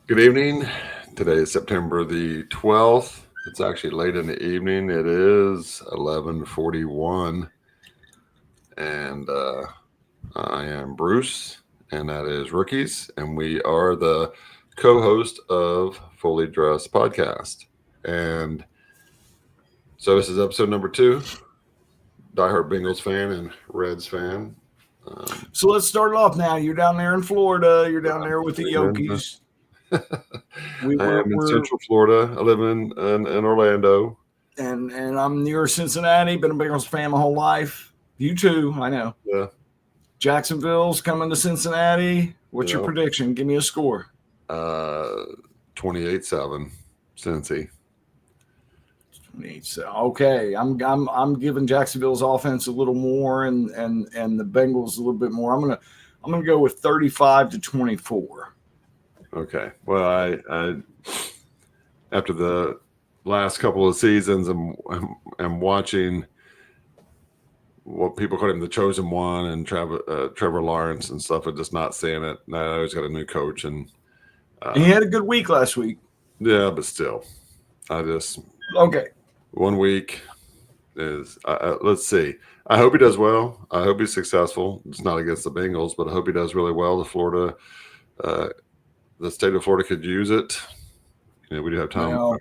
Good evening. Today is September the 12th. It's actually late in the evening. It is 11:41 and I am Bruce and that is Rookies and we are the co-host of Fully Dressed Podcast. And so this is episode number 2. Diehard Bengals fan and Reds fan. So let's start off now. You're down there in Florida. You're down there with the I Yokies. We am in we're Central Florida. I live in Orlando. and I'm near Cincinnati. Been a Bengals fan my whole life. You too, I know. Yeah. Jacksonville's coming to Cincinnati. What's your Yeah. prediction? Give me a score. 28-7 Cincy. So okay, I'm giving Jacksonville's offense a little more, and the Bengals a little bit more. I'm gonna go with 35-24. Okay. Well, I after the last couple of seasons, I'm watching what people call him the chosen one and Trevor Lawrence and stuff, and just not seeing it. Now he's got a new coach, and He had a good week last week. yeah, but still, I just Okay. 1 week is let's see. I hope he does well. I hope he's successful. It's not against the Bengals, but I hope he does really well. The state of Florida could use it. We do have Tom. Well,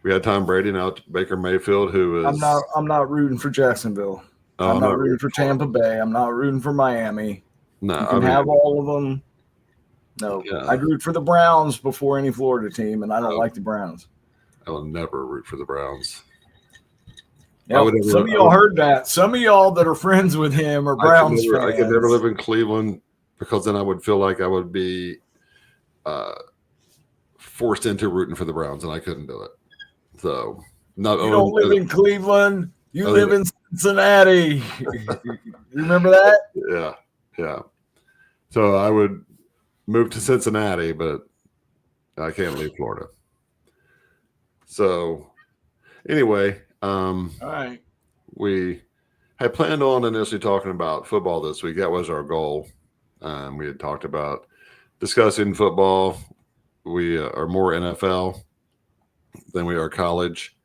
We had Tom Brady, now Baker Mayfield, who is. I'm not rooting for Jacksonville. Oh, I'm not rooting for Tampa Bay. I'm not rooting for Miami. No, You can have all of them. No, Yeah. I'd root for the Browns before any Florida team, and I don't Oh. like the Browns. I will never root for the Browns. Yeah, some of y'all heard that. Some of y'all that are friends with him are Browns fans. I could never live in Cleveland because then I would feel like I would be forced into rooting for the Browns, and I couldn't do it. So, not You don't live in Cleveland. You live in Cincinnati. You remember that? Yeah. So I would move to Cincinnati, but I can't leave Florida. So, anyway, All right. we had planned on initially talking about football this week. That was our goal. We had talked about discussing football. We are more NFL than we are college,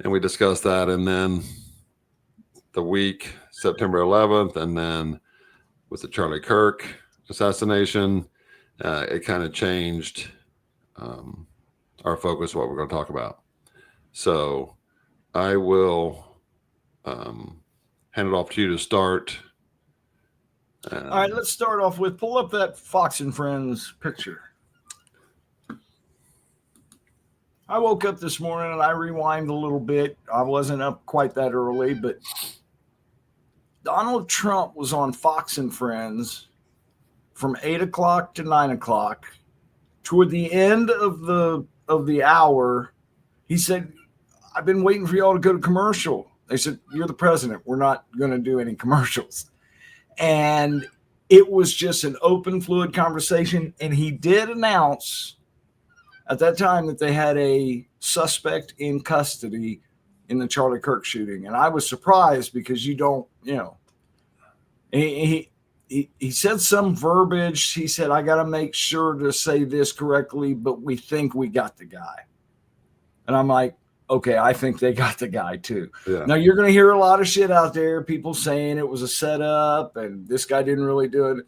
and we discussed that. And then the week, September 11th, and then with the Charlie Kirk assassination, it kind of changed our focus, what we're going to talk about. So I will hand it off to you to start. All right, let's start off with pull up that Fox and Friends picture. I woke up this morning and I rewind a little bit. I wasn't up quite that early, but Donald Trump was on Fox and Friends from 8 o'clock to 9 o'clock. Toward the end of the hour, he said, "I've been waiting for y'all to go to commercial." They said, "You're the president. We're not going to do any commercials." And it was just an open, fluid conversation. And he did announce at that time that they had a suspect in custody in the Charlie Kirk shooting. And I was surprised because he said some verbiage. He said, "I got to make sure to say this correctly, but we think we got the guy." And I'm like, okay, I think they got the guy too. Yeah. Now you're going to hear a lot of shit out there. People saying it was a setup and this guy didn't really do it.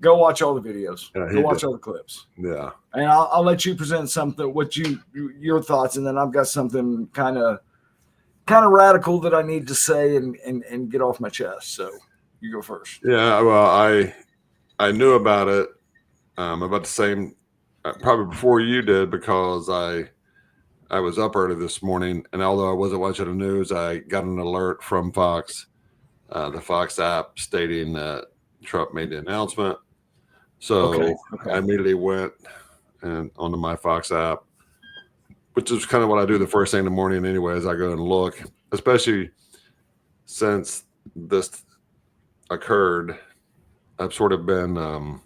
Go watch all the videos. Yeah, Go watch all the clips. Yeah. And I'll let you present something, your thoughts, and then I've got something kind of radical that I need to say and get off my chest. So you go first. Yeah. Well, I knew about it about the same, probably before you did, because I was up early this morning, and although I wasn't watching the news, I got an alert from Fox, the Fox app, stating that Trump made the announcement. So Okay. I immediately went onto my Fox app, which is kind of what I do the first thing in the morning anyways. I go and look, especially since this occurred. I've sort of been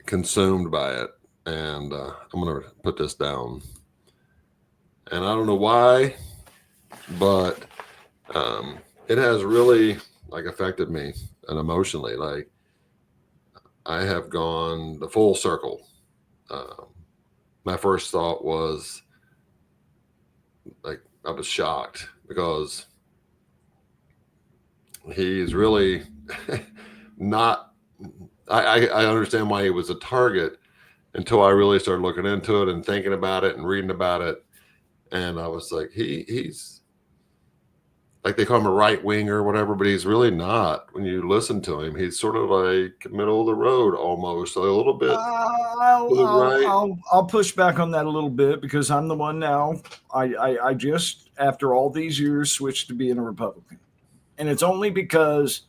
consumed by it. And I'm going to put this down. And I don't know why, but it has really affected me and emotionally. I have gone the full circle. My first thought was like I was shocked because he's really not. I understand why he was a target until I really started looking into it and thinking about it and reading about it, and I was like, he's like they call him a right winger or whatever, but he's really not. When you listen to him, he's sort of like middle of the road almost, a little bit to the right. I'll push back on that a little bit because I'm the one now. I just, after all these years, switched to being a Republican. And it's only because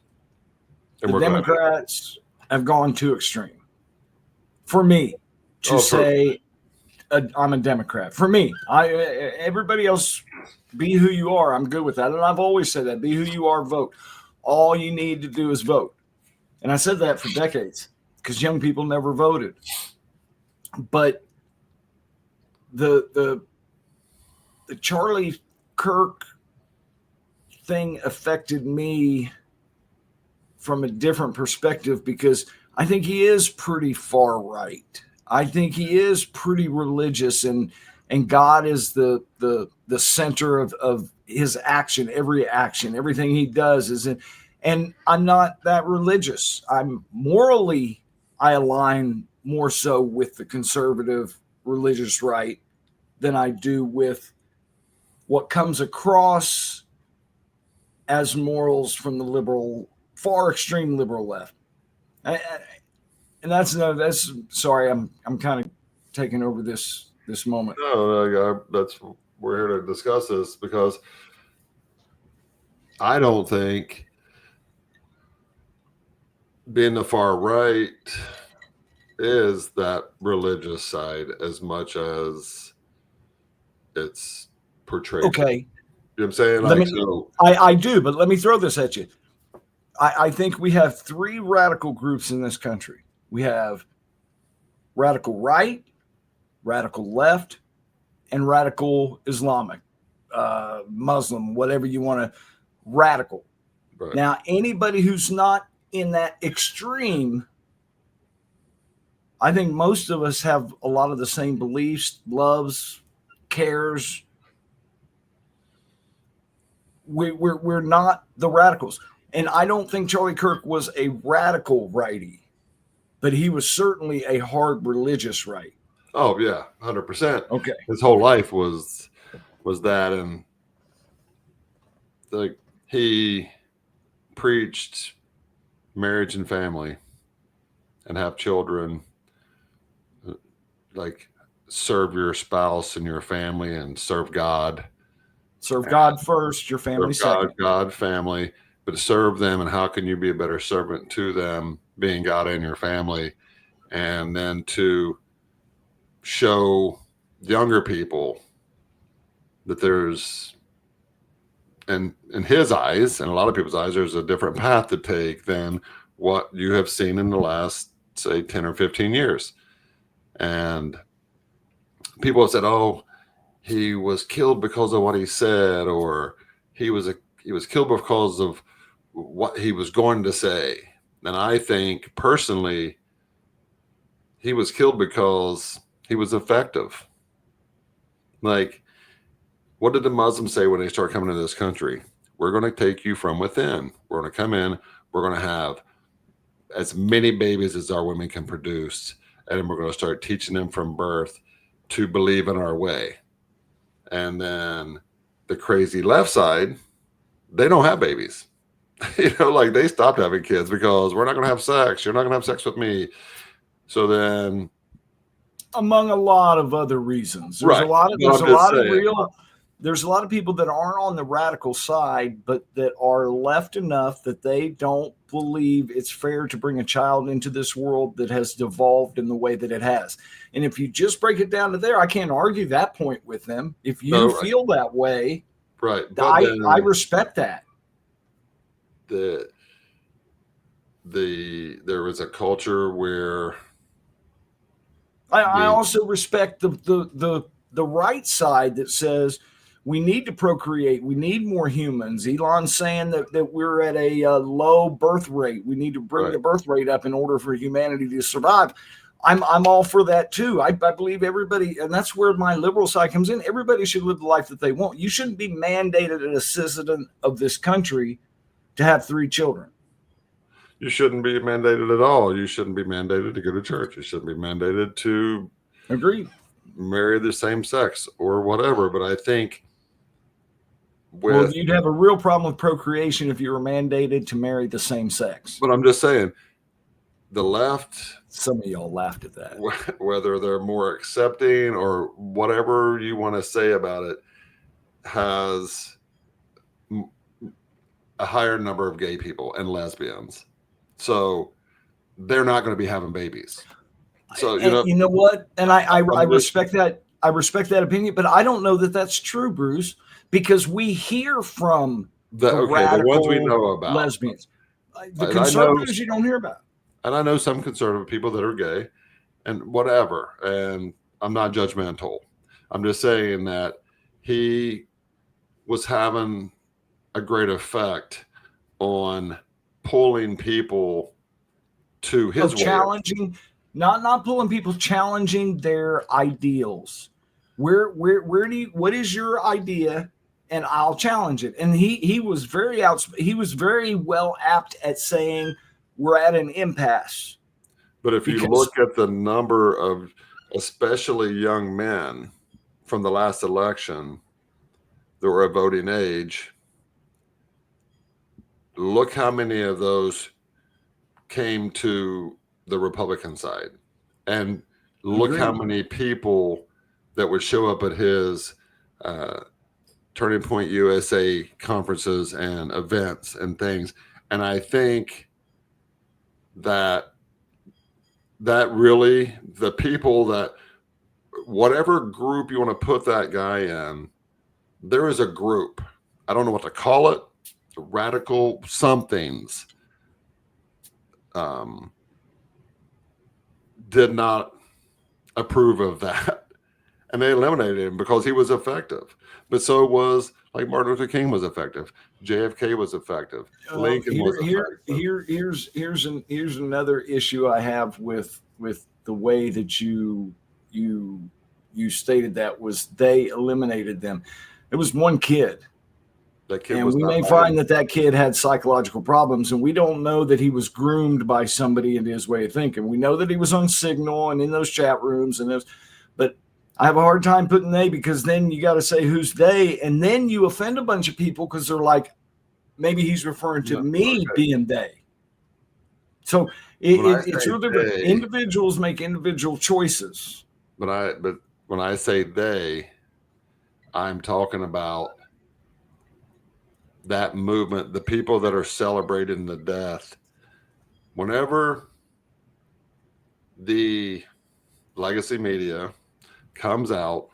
the Democrats have gone too extreme for me to say I'm a Democrat. For me, everybody else, be who you are. I'm good with that. And I've always said that. Be who you are, vote. All you need to do is vote. And I said that for decades because young people never voted. But the Charlie Kirk thing affected me from a different perspective because I think he is pretty far right. I think he is pretty religious, and God is the center of his action. Every action, everything he does is in. And I'm not that religious. I'm morally, I align more so with the conservative religious right than I do with what comes across as morals from the liberal, far extreme liberal left. And that's sorry, I'm kind of taking over this moment. No, that's we're here to discuss this because I don't think being the far right is that religious side as much as it's portrayed. Okay. You know what I'm saying? I do, but let me throw this at you. I think we have three radical groups in this country. We have radical right, radical left, and radical Islamic, Muslim, whatever you want to, radical. Right. Now, anybody who's not in that extreme, I think most of us have a lot of the same beliefs, loves, cares. We're not the radicals. And I don't think Charlie Kirk was a radical righty, but he was certainly a hard religious right. Oh yeah, 100%. Okay. His whole life was that, and like he preached marriage and family, and have children, like serve your spouse and your family, and serve God. Serve God first, your family second. God, family, but to serve them, and how can you be a better servant to them, being God and your family, and then to show younger people that there's, and in his eyes, and a lot of people's eyes, there's a different path to take than what you have seen in the last, say, 10 or 15 years. And people have said, oh, he was killed because of what he said, or he was killed because of what he was going to say. And I think personally, he was killed because he was effective. Like, what did the Muslims say when they start coming to this country? We're going to take you from within. We're going to come in. We're going to have as many babies as our women can produce. And we're going to start teaching them from birth to believe in our way. And then the crazy left side, they don't have babies. Like they stopped having kids because we're not going to have sex. You're not going to have sex with me. So then, among a lot of other reasons, there's a lot of people that aren't on the radical side, but that are left enough that they don't believe it's fair to bring a child into this world that has devolved in the way that it has. And if you just break it down to there, I can't argue that point with them. If you feel that way, right? I respect that. There was a culture where I also respect the right side that says We need to procreate. We need more humans. Elon's saying that we're at a low birth rate. We need to bring the birth rate up in order for humanity to survive. I'm all for that too. I believe everybody, and that's where my liberal side comes in. Everybody should live the life that they want. You shouldn't be mandated as a citizen of this country to have 3 children. You shouldn't be mandated at all. You shouldn't be mandated to go to church. You shouldn't be mandated to marry the same sex or whatever. But I think you'd have a real problem with procreation if you were mandated to marry the same sex. But I'm just saying, the left, some of y'all laughed at that, whether they're more accepting or whatever you want to say about it, has a higher number of gay people and lesbians. So they're not going to be having babies. So you know what? And I respect that. I respect that opinion, but I don't know that that's true, Bruce, because we hear from the ones we know about lesbians, the conservatives you don't hear about. And I know some conservative people that are gay and whatever. And I'm not judgmental. I'm just saying that he was having a great effect on pulling people to his way. Challenging, not pulling people, challenging their ideals. Where do you, what is your idea? And I'll challenge it. And he was very well apt at saying, we're at an impasse. But if you look at the number of especially young men from the last election that were of voting age, look how many of those came to the Republican side. And look how many people that would show up at his Turning Point USA conferences and events and things. And I think that really, the people that, whatever group you want to put that guy in, there is a group, I don't know what to call it, radical somethings, did not approve of that. And they eliminated him because he was effective. But so was, like, Martin Luther King was effective. JFK was effective. Lincoln was effective. Here's another issue I have with the way that you stated that was they eliminated them. It was one kid. And we may find that kid had psychological problems, and we don't know that he was groomed by somebody in his way of thinking. We know that he was on Signal and in those chat rooms and those, but I have a hard time putting they, because then you got to say who's they, and then you offend a bunch of people because they're like, maybe he's referring to me being they. So it's really different. Individuals make individual choices. But when I say they, I'm talking about that movement, the people that are celebrating the death. Whenever the legacy media comes out,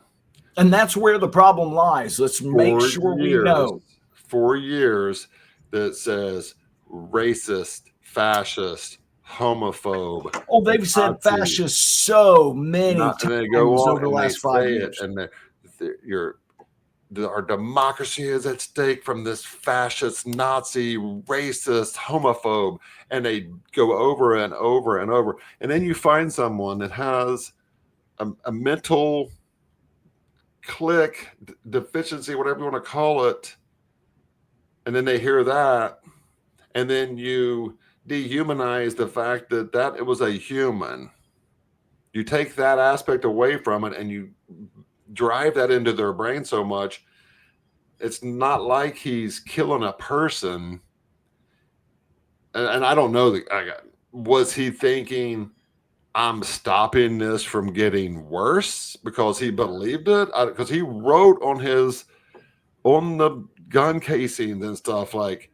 and that's where the problem lies. Let's make sure we know. 4 years that says racist, fascist, homophobe. Oh, they've said fascist so many times and they go on over the last 5 years. And our democracy is at stake from this fascist, Nazi, racist, homophobe, and they go over and over and over. And then you find someone that has a mental click deficiency, whatever you want to call it, and then they hear that, and then you dehumanize the fact that it was a human. You take that aspect away from it, and you drive that into their brain so much. It's not like he's killing a person. And I don't know, was he thinking, I'm stopping this from getting worse because he believed it? Because he wrote on the gun casings and stuff like,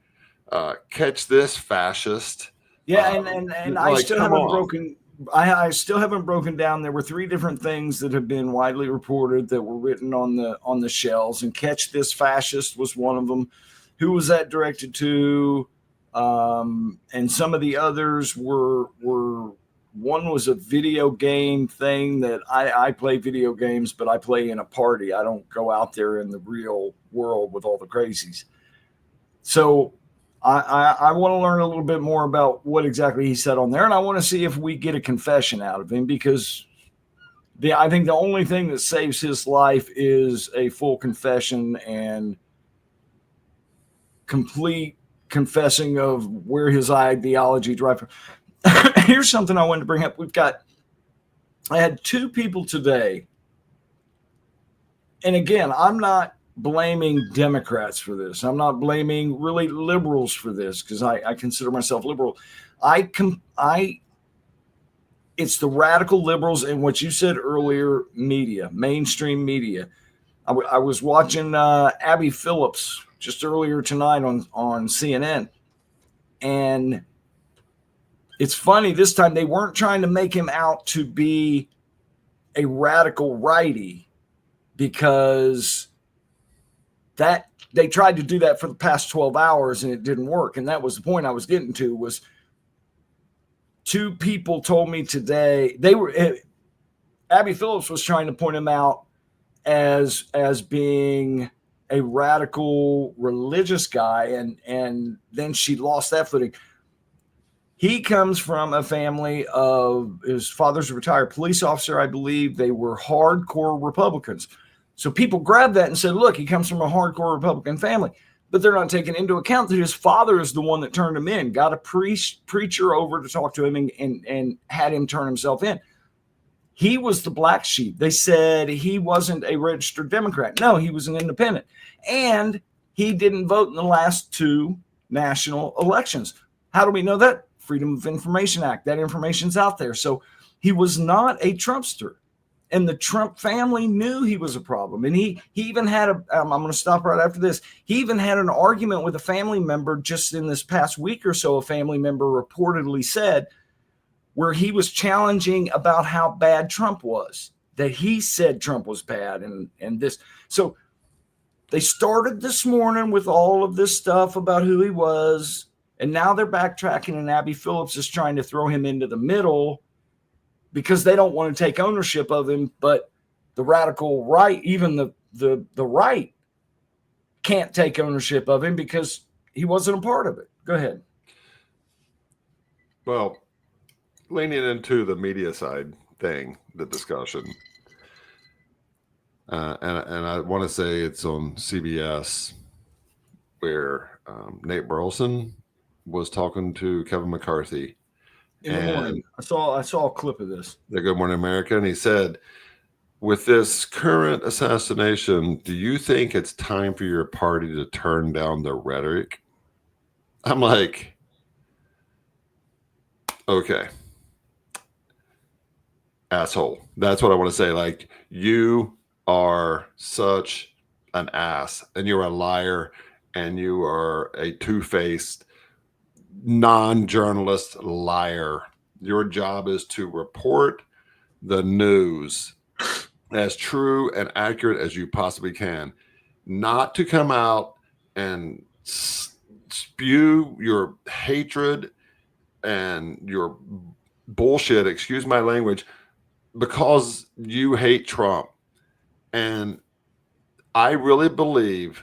catch this fascist. Yeah, and I still haven't broken. I still haven't broken down. There were 3 different things that have been widely reported that were written on the shells, and catch this fascist was one of them. Who was that directed to? And some of the others were One was a video game thing that I play video games, but I play in a party. I don't go out there in the real world with all the crazies. So I want to learn a little bit more about what exactly he said on there, and I want to see if we get a confession out of him, because I think the only thing that saves his life is a full confession and complete confessing of where his ideology derived from. Here's something I wanted to bring up. I had two people today, and again, I'm not blaming Democrats for this. I'm not blaming really liberals for this, because I consider myself liberal. It's the radical liberals and what you said earlier, media, mainstream media. I was watching Abby Phillips just earlier tonight on CNN, and it's funny, this time they weren't trying to make him out to be a radical righty, because that they tried to do that for the past 12 hours and it didn't work. And that was the point I was getting to. Was two people told me today, Abby Phillips was trying to point him out as being a radical religious guy, and then she lost that footing. He comes from a family of, his father's a retired police officer, I believe. They were hardcore Republicans. So people grabbed that and said, look, he comes from a hardcore Republican family. But they're not taking into account that his father is the one that turned him in, got a preacher over to talk to him and had him turn himself in. He was the black sheep. They said he wasn't a registered Democrat. No, he was an independent. And he didn't vote in the last two national elections. How do we know that? Freedom of Information Act. That information's out there. So he was not a Trumpster. And the Trump family knew he was a problem. And he even had I'm going to stop right after this. He even had an argument with a family member just in this past week or so. A family member reportedly said, where he was challenging about how bad Trump was, that he said Trump was bad and this. So they started this morning with all of this stuff about who he was. And now they're backtracking, and Abby Phillips is trying to throw him into the middle because they don't want to take ownership of him. But the radical right, even the right, can't take ownership of him because he wasn't a part of it. Go ahead. Well, leaning into the media side thing, the discussion, and I want to say it's on CBS where Nate Burleson was talking to Kevin McCarthy in the morning. I saw a clip of this. The Good Morning America, and he said, with this current assassination, do you think it's time for your party to turn down the rhetoric? I'm like, okay, asshole. That's what I want to say. Like, you are such an ass, and you're a liar, and you are a two-faced non-journalist liar. Your job is to report the news as true and accurate as you possibly can, not to come out and spew your hatred and your bullshit, excuse my language, because you hate Trump. And I really believe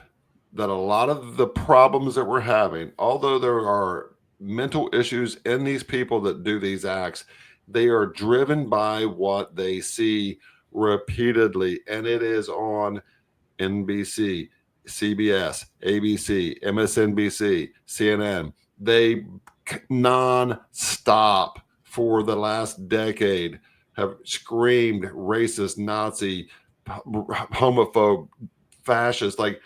that a lot of the problems that we're having, although there are mental issues in these people that do these acts, they are driven by what they see repeatedly. And it is on NBC, CBS, ABC, MSNBC, CNN. They non-stop for the last decade have screamed racist, Nazi, homophobe, fascist. Like,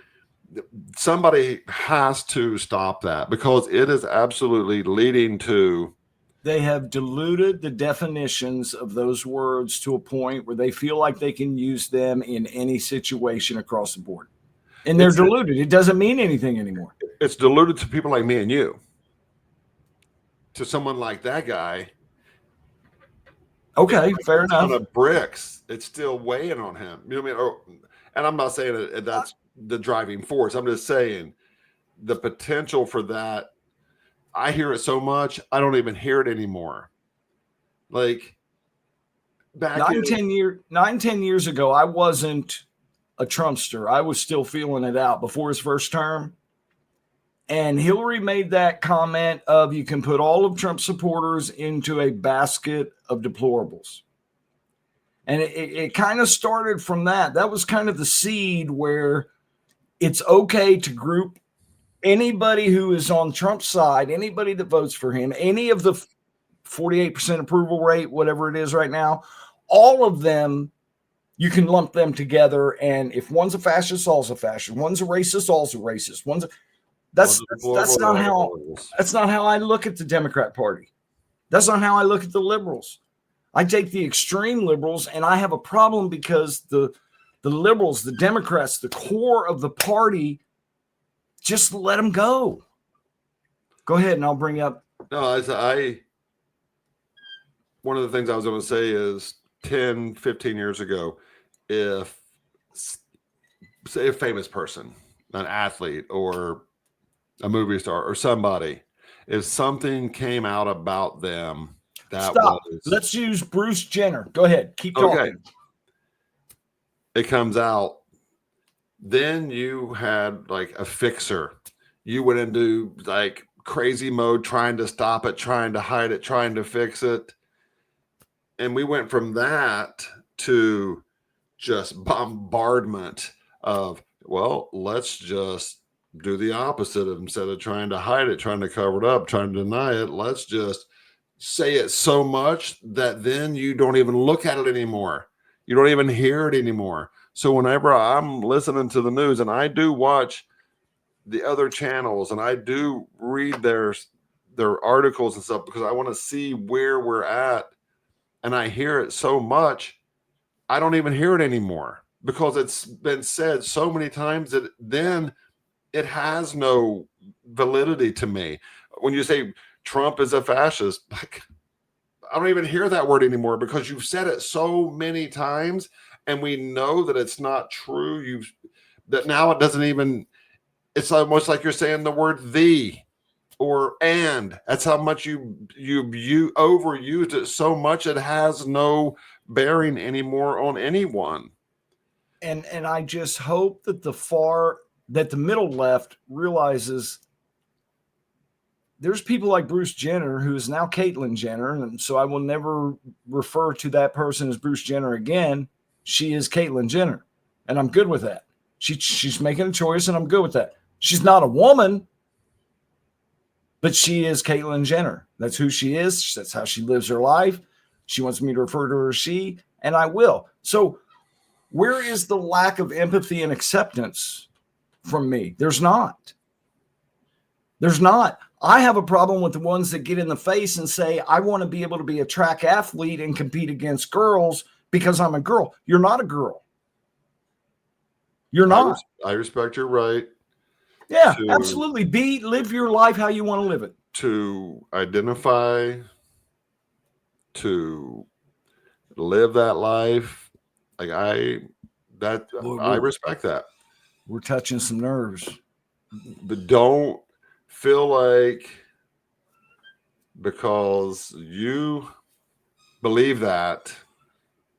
somebody has to stop that, because it is absolutely leading to. They have diluted the definitions of those words to a point where they feel like they can use them in any situation across the board. And they're diluted. It doesn't mean anything anymore. It's diluted to people like me and you. To someone like that guy. Okay, fair enough. On the bricks, it's still weighing on him. You know what I mean? And I'm not saying that that's the driving force. I'm just saying the potential for that. I hear it so much, I don't even hear it anymore. Like back 9, 10 years ago, I wasn't a Trumpster. I was still feeling it out before his first term. And Hillary made that comment of you can put all of Trump supporters into a basket of deplorables. And it kind of started from that. That was kind of the seed where it's okay to group anybody who is on Trump's side, anybody that votes for him, any of the 48% approval rate, whatever it is right now, all of them, you can lump them together. And if one's a fascist, all's a fascist. One's a racist, all's a racist. That's not how I look at the Democrat Party. That's not how I look at the liberals. I take the extreme liberals, and I have a problem because the liberals, the Democrats, the core of the party, just let them go. Go ahead, and I'll bring up. No, one of the things I was going to say is 10, 15 years ago, if, say, a famous person, an athlete or a movie star or somebody, if something came out about them that Stop. Let's use Bruce Jenner. Go ahead. Keep talking. Okay. It comes out. Then you had like a fixer. You went into like crazy mode, trying to stop it, trying to hide it, trying to fix it. And we went from that to just bombardment of, well, let's just do the opposite of, instead of trying to hide it, trying to cover it up, trying to deny it, let's just say it so much that then you don't even look at it anymore. You don't even hear it anymore. So whenever I'm listening to the news, and I do watch the other channels and I do read their articles and stuff because I want to see where we're at, and I hear it so much, I don't even hear it anymore because it's been said so many times that then it has no validity to me. When you say Trump is a fascist, like, I don't even hear that word anymore because you've said it so many times, and we know that it's not true. That now it doesn't even. It's almost like you're saying the word "the" or "and." That's how much you overused it so much it has no bearing anymore on anyone. And I just hope that the middle left realizes there's people like Bruce Jenner, who is now Caitlyn Jenner, and so I will never refer to that person as Bruce Jenner again. She is Caitlyn Jenner, and I'm good with that. She's making a choice, and I'm good with that. She's not a woman, but she is Caitlyn Jenner. That's who she is. That's how she lives her life. She wants me to refer to her as she, and I will. So where is the lack of empathy and acceptance from me? There's not. There's not. I have a problem with the ones that get in the face and say, I want to be able to be a track athlete and compete against girls because I'm a girl. You're not a girl. You're not. I respect your right. Yeah, absolutely. Live your life how you want to live it. To identify, to live that life. Like I respect that. We're touching some nerves. But don't feel like because you believe that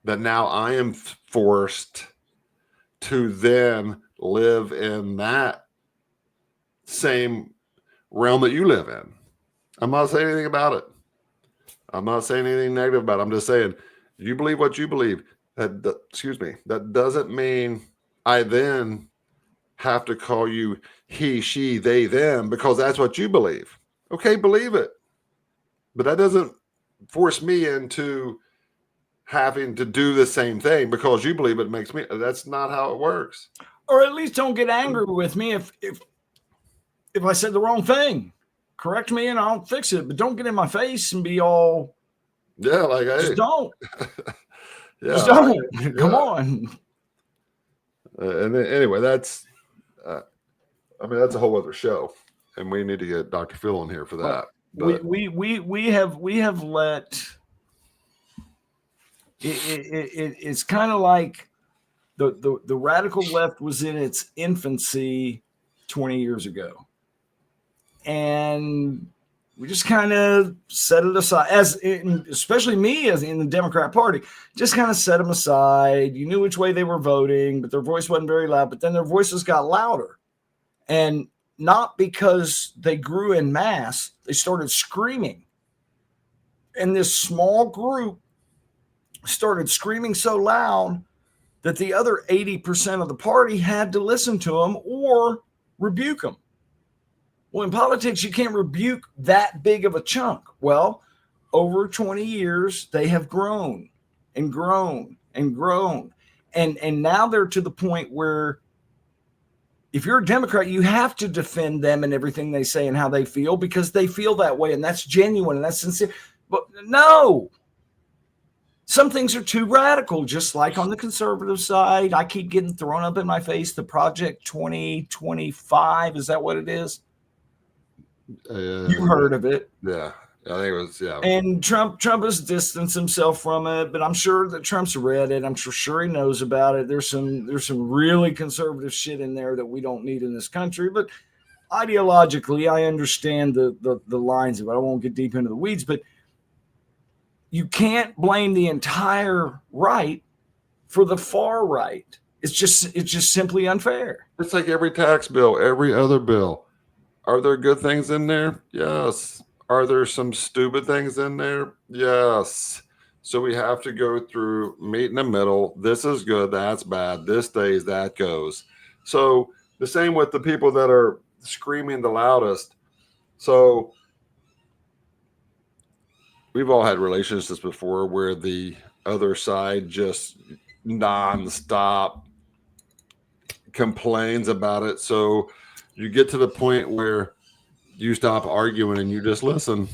now I am forced to then live in that same realm that you live in. I'm not saying anything about it. I'm not saying anything negative about it. I'm just saying you believe what you believe. That doesn't mean I then have to call you he, she, they, them because that's what you believe. Okay, believe it. But that doesn't force me into having to do the same thing because you believe it makes me. That's not how it works. Or at least don't get angry with me if I said the wrong thing. Correct me and I'll fix it. But don't get in my face and be all. Yeah, like just don't. Yeah, just don't. Yeah. Come on. And then, anyway, that's. That's a whole other show, and we need to get Dr. Phil in here for that. But we have let. It's kind of like the radical left was in its infancy 20 years ago, and We just kind of set it aside, especially me as in the Democrat Party, just kind of set them aside. You knew which way they were voting, but their voice wasn't very loud. But then their voices got louder. And not because they grew in mass, they started screaming. And this small group started screaming so loud that the other 80% of the party had to listen to them or rebuke them. Well, in politics, you can't rebuke that big of a chunk. Well, over 20 years, they have grown and grown and grown. And now they're to the point where if you're a Democrat, you have to defend them and everything they say and how they feel because they feel that way. And that's genuine and that's sincere. But no, some things are too radical, just like on the conservative side. I keep getting thrown up in my face. The Project 2025, is that what it is? You heard of it. Yeah. I think it was, yeah. And Trump has distanced himself from it, but I'm sure that Trump's read it. I'm sure he knows about it. There's some really conservative shit in there that we don't need in this country. But ideologically, I understand the lines of it. I won't get deep into the weeds, but you can't blame the entire right for the far right. It's just simply unfair. It's like every tax bill, every other bill. Are there good things in there? Yes. Are there some stupid things in there? Yes. So we have to go through, meet in the middle. This is good. That's bad. This stays, that goes. So the same with the people that are screaming the loudest. So we've all had relationships before where the other side just nonstop complains about it. So you get to the point where you stop arguing and you just listen.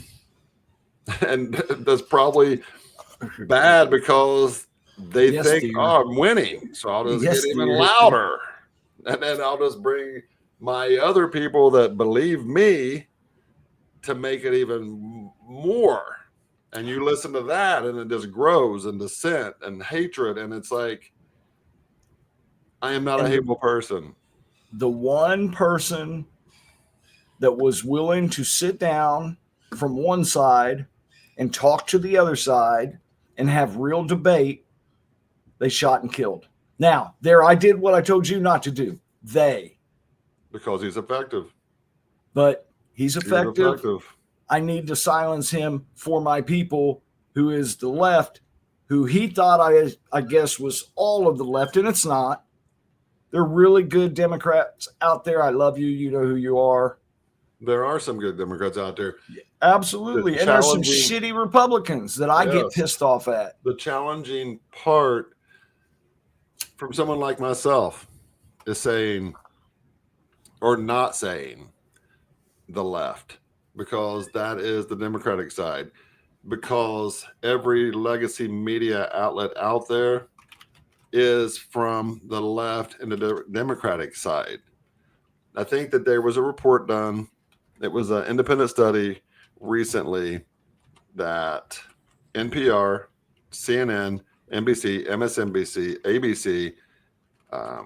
And that's probably bad because they think, dear. oh, I'm winning. So I'll just get even louder. And then I'll just bring my other people that believe me to make it even more. And you listen to that and it just grows and dissent and hatred. And it's like, I am not a hateful person. The one person that was willing to sit down from one side and talk to the other side and have real debate, they shot and killed. Now, I did what I told you not to do. Because he's effective. But he's effective. I need to silence him for my people, who is the left, who he thought I guess was all of the left, and it's not. They're really good Democrats out there. I love you. You know who you are. There are some good Democrats out there. Absolutely. And there's some shitty Republicans that I get pissed off at. The challenging part from someone like myself is saying or not saying the left, because that is the Democratic side. Because every legacy media outlet out there is from the left and the Democratic side. I think that there was a report done. It was an independent study recently that NPR, CNN, NBC, MSNBC, ABC, I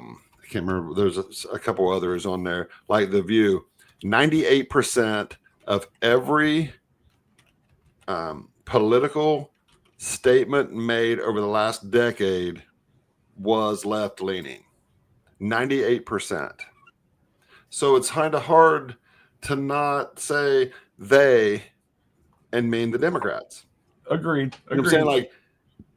can't remember, there's a couple others on there, like The View, 98% of every political statement made over the last decade was left-leaning. 98%. So it's kind of hard to not say they and mean the Democrats. Agreed. You know what I'm saying? Like,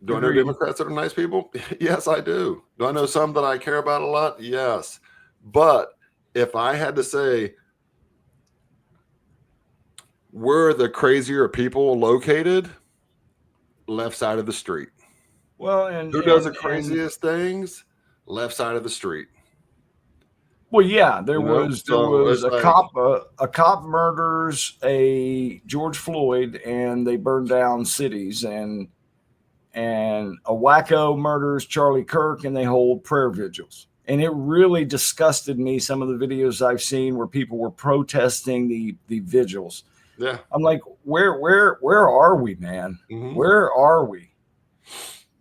do I know Democrats that are nice people? Yes, I do. Do I know some that I care about a lot? Yes. But if I had to say where the crazier people located, left side of the street. Well, and who does the craziest things? Left side of the street. Well, yeah, there was a cop murders a George Floyd, and they burned down cities, and a wacko murders Charlie Kirk, and they hold prayer vigils. And it really disgusted me, some of the videos I've seen where people were protesting the vigils. Yeah. I'm like, where are we, man? Mm-hmm. Where are we?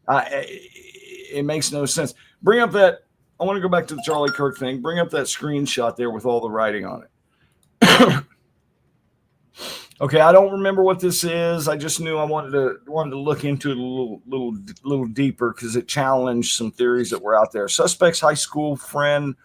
It makes no sense. Bring up that. I want to go back to the Charlie Kirk thing. Bring up that screenshot there with all the writing on it. Okay, I don't remember what this is. I just knew I wanted to look into it a little deeper because it challenged some theories that were out there. Suspect's high school friend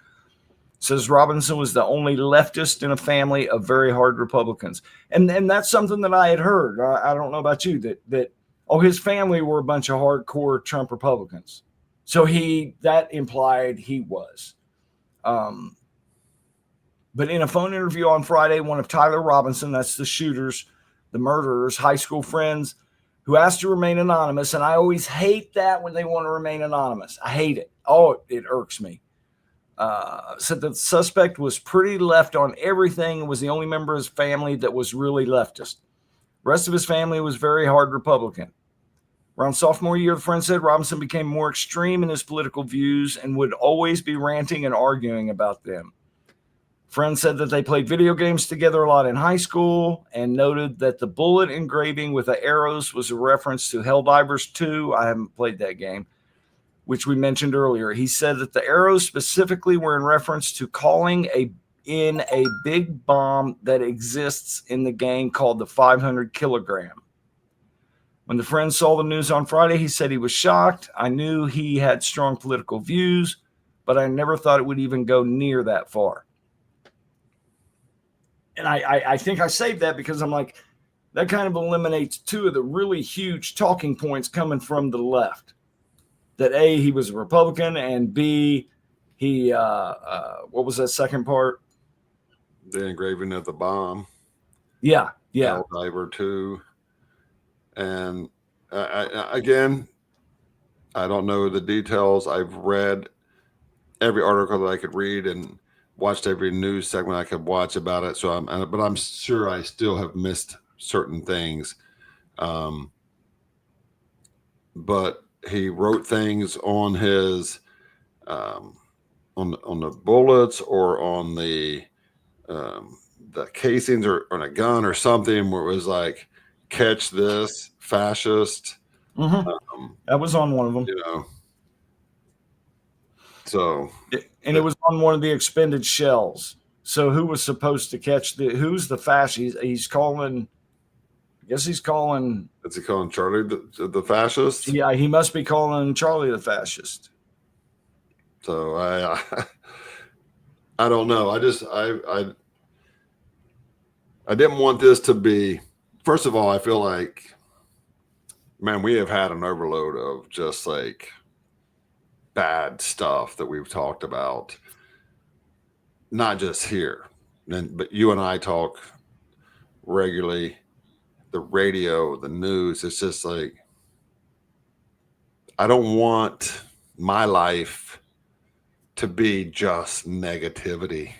says Robinson was the only leftist in a family of very hard Republicans, and that's something that I had heard. I don't know about you that his family were a bunch of hardcore Trump Republicans, so that implied he was. But in a phone interview on Friday, one of Tyler Robinson, that's the murderer's high school friends, who asked to remain anonymous, and I always hate that when they want to remain anonymous. I hate it. Oh, it irks me. Said that the suspect was pretty left on everything and was the only member of his family that was really leftist. The rest of his family was very hard Republican. Around sophomore year, the friend said Robinson became more extreme in his political views and would always be ranting and arguing about them. Friends said that they played video games together a lot in high school and noted that the bullet engraving with the arrows was a reference to Helldivers 2. I haven't played that game, which we mentioned earlier. He said that the arrows specifically were in reference to calling in a big bomb that exists in the game called the 500 kilogram. When the friend saw the news on Friday, he said he was shocked. I knew he had strong political views, but I never thought it would even go near that far. And I think I saved that because I'm like, that kind of eliminates two of the really huge talking points coming from the left. That A, he was a Republican, and B, he, what was that second part? The engraving of the bomb. Yeah. Diver 2. And again, I don't know the details. I've read every article that I could read and watched every news segment I could watch about it. So but I'm sure I still have missed certain things. But he wrote things on his on the bullets or on the casings or on a gun or something where it was like, catch this, fascist. Mm-hmm. That was on one of them. So, and it was on one of the expended shells. So who was supposed to catch who's the fascist? He's calling. I guess he's calling. Is he calling Charlie the fascist? Yeah, he must be calling Charlie the fascist. So I don't know. I didn't want this to be. First of all, I feel like, man, we have had an overload of just like bad stuff that we've talked about, not just here, but you and I talk regularly, the radio, the news. It's just like, I don't want my life to be just negativity.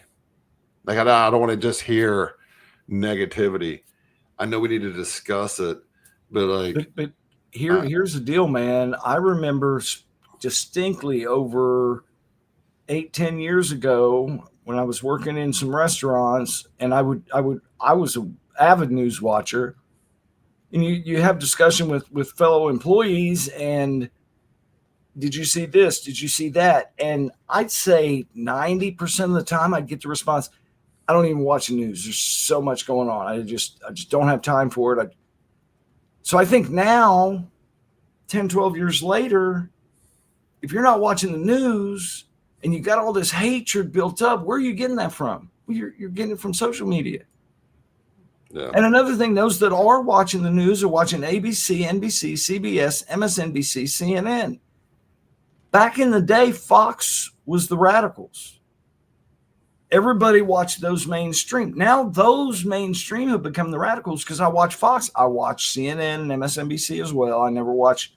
Like, I don't want to just hear negativity. I know we need to discuss it, but like, but here's the deal, man. I remember distinctly over 8-10 years ago when I was working in some restaurants, and I was an avid news watcher, and you have discussion with fellow employees, and did you see this? Did you see that? And I'd say 90% of the time I'd get the response, I don't even watch the news. There's so much going on. I just don't have time for it. So I think now, 10, 12 years later, if you're not watching the news and you got all this hatred built up, where are you getting that from? Well, you're getting it from social media. Yeah. And another thing, those that are watching the news are watching ABC, NBC, CBS, MSNBC, CNN. Back in the day, Fox was the radicals. Everybody watched those mainstream. Now those mainstream have become the radicals because I watch Fox. I watch CNN and MSNBC as well. I watch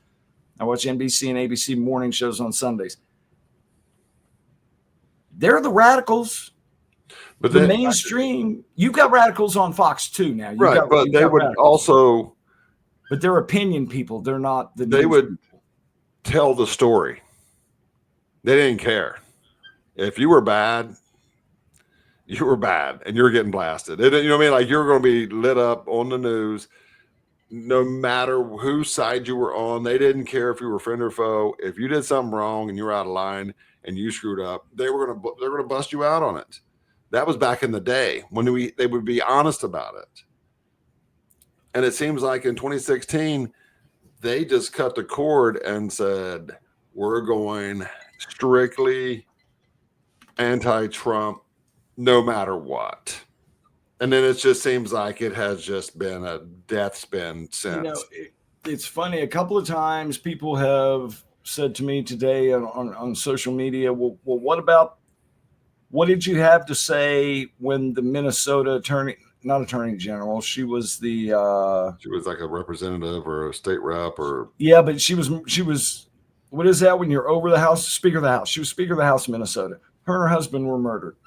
NBC and ABC morning shows on Sundays. They're the radicals. But the mainstream, you've got radicals on Fox too now. But they would also. But they're opinion people. They're not the. They would tell the story. They didn't care. If you were bad, you were bad, and you're getting blasted. You know what I mean? Like, you're going to be lit up on the news, no matter whose side you were on. They didn't care if you were friend or foe. If you did something wrong and you were out of line and you screwed up, they're going to bust you out on it. That was back in the day when they would be honest about it. And it seems like in 2016, they just cut the cord and said, we're going strictly anti-Trump no matter what. And then it just seems like it has just been a death spin since. It's funny. A couple of times people have said to me today on social media, well, what did you have to say when the Minnesota not attorney general, she was she was like a representative or a state rep or. Yeah, but she was, what is that when you're over the House? Speaker of the House. She was Speaker of the House of Minnesota. Her and her husband were murdered.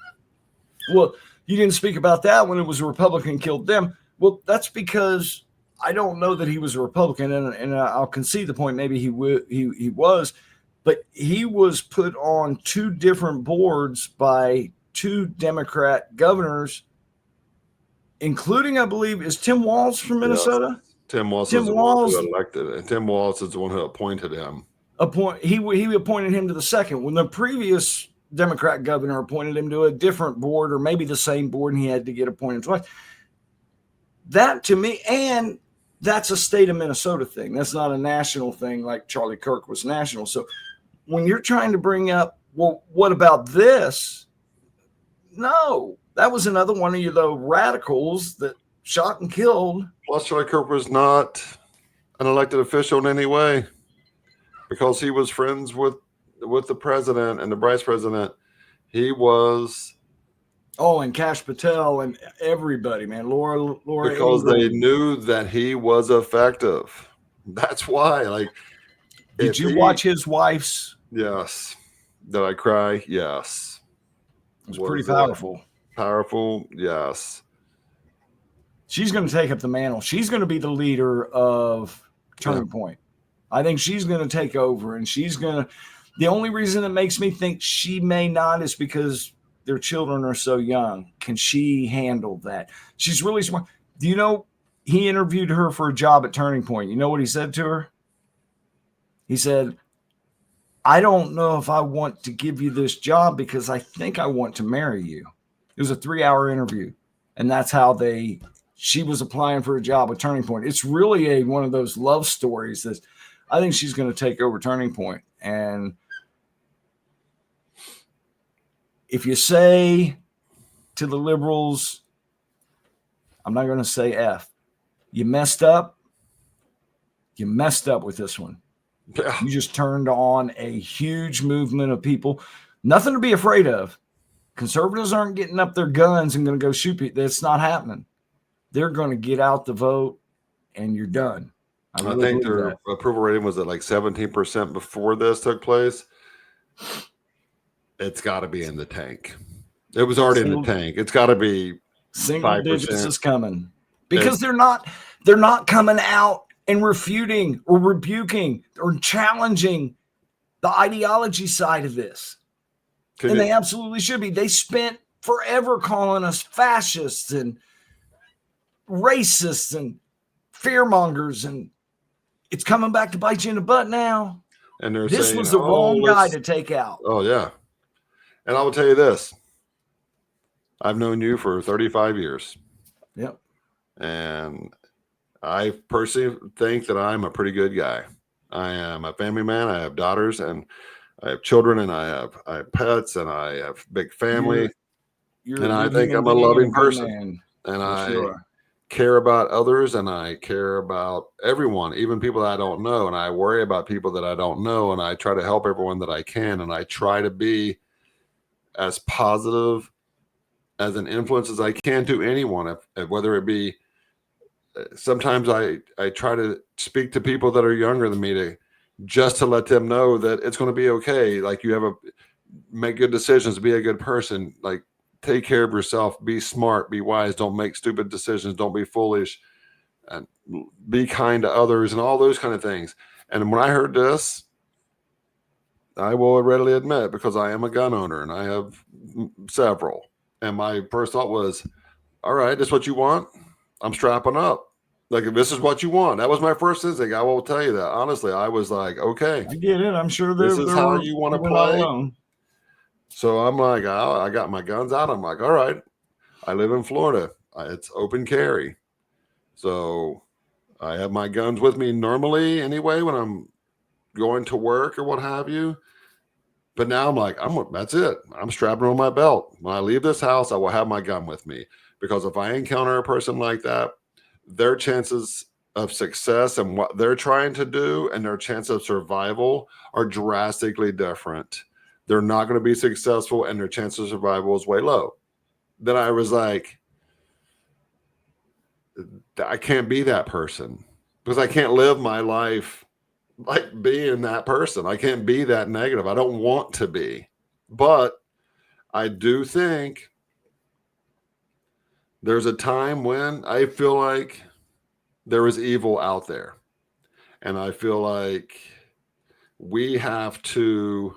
Well, you didn't speak about that when it was a Republican killed them. Well, that's because I don't know that he was a Republican, and I'll concede the point. Maybe he was, but he was put on two different boards by two Democrat governors, including, I believe, is Tim Walz from Minnesota? Yes. Tim Walz is the one who elected, and Tim Walz is the one who appointed him. He appointed him to the second. When the previous Democrat governor appointed him to a different board, or maybe the same board, and he had to get appointed twice. That to me, and that's a state of Minnesota thing. That's not a national thing like Charlie Kirk was national. So when you're trying to bring up, well, what about this? No, that was another one of the radicals that shot and killed. Plus, Charlie Kirk was not an elected official in any way because he was friends with the president and the vice president. He was. Oh, and Kash Patel and everybody, man. Laura. Because they knew that he was effective. That's why. Like, did you watch his wife's? Yes. Did I cry? Yes. It was pretty powerful. Powerful, yes. She's going to take up the mantle. She's going to be the leader of Turning Point. I think she's going to take over, and she's going to. The only reason it makes me think she may not is because their children are so young. Can she handle that? She's really smart. Do you know he interviewed her for a job at Turning Point? You know what he said to her? He said, I don't know if I want to give you this job because I think I want to marry you. It was a 3-hour interview. And that's how she was applying for a job at Turning Point. It's really one of those love stories that I think she's going to take over Turning Point. And if you say to the liberals, I'm not going to say F, you messed up with this one. Yeah. You just turned on a huge movement of people. Nothing to be afraid of. Conservatives aren't getting up their guns and going to go shoot people. That's not happening. They're going to get out the vote, and you're done. I think their approval rating was at like 17% before this took place. It's got to be in the tank. It was already in the tank. It's got to be single 5%. Digits is coming because they're not coming out and refuting or rebuking or challenging the ideology side of this. And they absolutely should be. They spent forever calling us fascists and racists and fearmongers, and it's coming back to bite you in the butt now. And they're this saying, was the wrong guy to take out. Oh, yeah. And I will tell you this. I've known you for 35 years. Yep. And I personally think that I'm a pretty good guy. I am a family man. I have daughters and I have children and I have pets and I have big family. And I think I'm a loving person. And I care about others and I care about everyone, even people that I don't know. And I worry about people that I don't know. And I try to help everyone that I can. And I try to be as positive as an influence as I can to anyone, whether it be sometimes I try to speak to people that are younger than me just to let them know that it's going to be okay. Like make good decisions, be a good person, like take care of yourself, be smart, be wise, don't make stupid decisions, don't be foolish, and be kind to others and all those kind of things. And when I heard this, I will readily admit, because I am a gun owner and I have several. And my first thought was, all right, this is what you want? I'm strapping up. Like, if this is what you want, that was my first instinct. I will tell you that. Honestly, I was like, okay. I get it. I'm sure this is how you want to play. So I'm like, I got my guns out. I'm like, all right. I live in Florida. It's open carry. So I have my guns with me normally anyway when I'm going to work or what have you. But now I'm like, that's it. I'm strapping on my belt. When I leave this house, I will have my gun with me, because if I encounter a person like that, their chances of success and what they're trying to do and their chance of survival are drastically different. They're not going to be successful and their chance of survival is way low. Then I was like, I can't be that person, because I can't live my life like being that person. I can't be that negative. I don't want to be. But I do think there's a time when I feel like there is evil out there. And I feel like we have to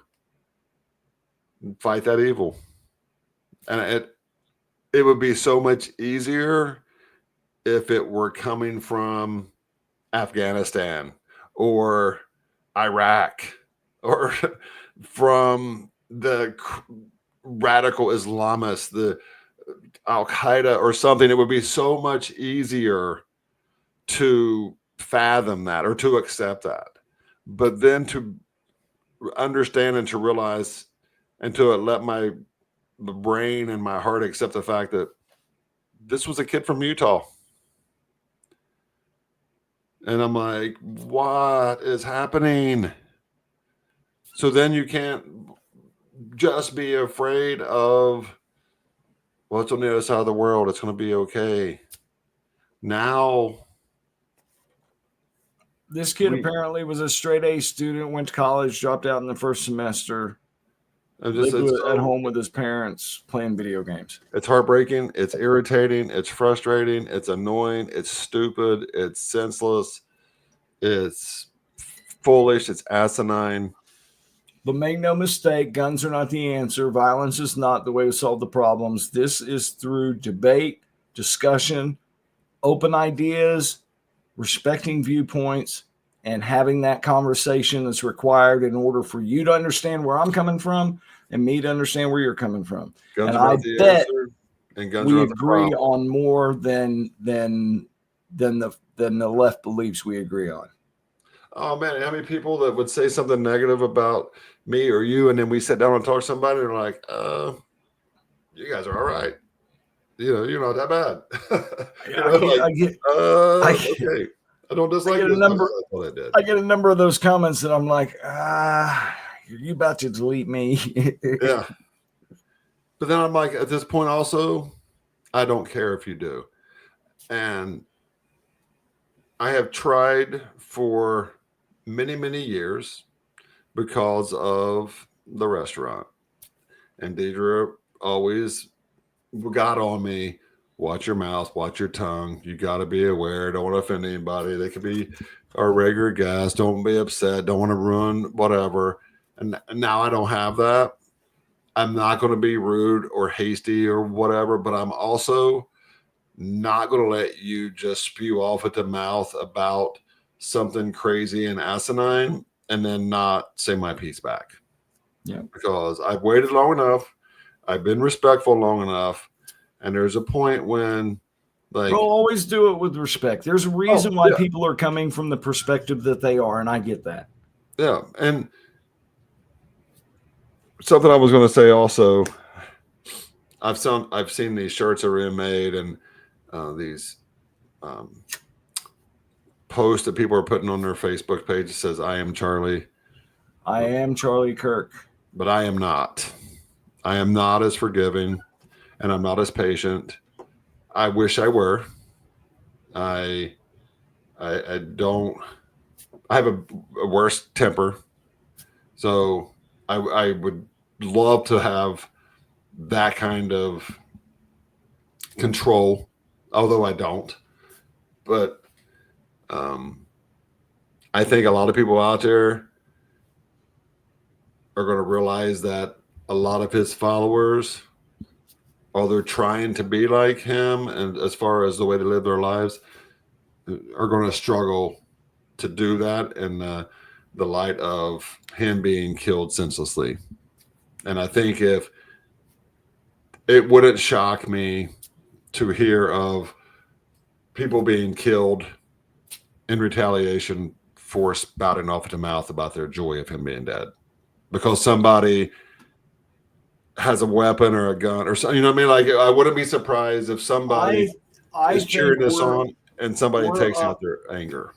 fight that evil. And it would be so much easier if it were coming from Afghanistan or Iraq or from the radical Islamists, the Al Qaeda or something. It would be so much easier to fathom that or to accept that. But then to understand and to realize and to let my brain and my heart accept the fact that this was a kid from Utah. And I'm like, what is happening? So then you can't just be afraid of, well, it's on the other side of the world. It's going to be okay. Now, this kid apparently was a straight A student, went to college, dropped out in the first semester, lived at home with his parents playing video games. It's heartbreaking. It's irritating. It's frustrating. It's annoying. It's stupid. It's senseless. It's foolish. It's asinine. But make no mistake, guns are not the answer. Violence is not the way to solve the problems. This is through debate, discussion, open ideas, respecting viewpoints, and having that conversation that's required in order for you to understand where I'm coming from and me to understand where you're coming from. Guns and I bet we agree problem. on more than the left believes we agree on. Oh man, how many people that would say something negative about me or you, and then we sit down and talk to somebody, and they're like, you guys are all right. You know, you're not that bad. Okay. I don't dislike this. I get a number of those comments that I'm like, you about to delete me. Yeah. But then I'm like, at this point also, I don't care if you do. And I have tried for many, many years because of the restaurant. And Deidre always got on me. Watch your mouth, watch your tongue. You got to be aware. Don't want to offend anybody. They could be our regular guests. Don't be upset. Don't want to ruin whatever. And now I don't have that. I'm not going to be rude or hasty or whatever, but I'm also not going to let you just spew off at the mouth about something crazy and asinine and then not say my piece back. Yeah. Because I've waited long enough. I've been respectful long enough. And there's a point when, like, we'll always do it with respect. There's a reason why people are coming from the perspective that they are, and I get that. Yeah, and something I was going to say also, I've seen these shirts that are being made and these posts that people are putting on their Facebook page that says, "I am Charlie." I am Charlie Kirk, but I am not. I am not as forgiving. And I'm not as patient. I wish I were. I don't. I have a worse temper, so I would love to have that kind of control, although I don't. But I think a lot of people out there are going to realize that a lot of his followers, or they're trying to be like him, and as far as the way they live their lives, are going to struggle to do that in the light of him being killed senselessly. And I think if it wouldn't shock me to hear of people being killed in retaliation for spouting off at the mouth about their joy of him being dead because somebody has a weapon or a gun or something. You know what I mean? Like, I wouldn't be surprised if somebody is cheering this on and somebody takes out their anger.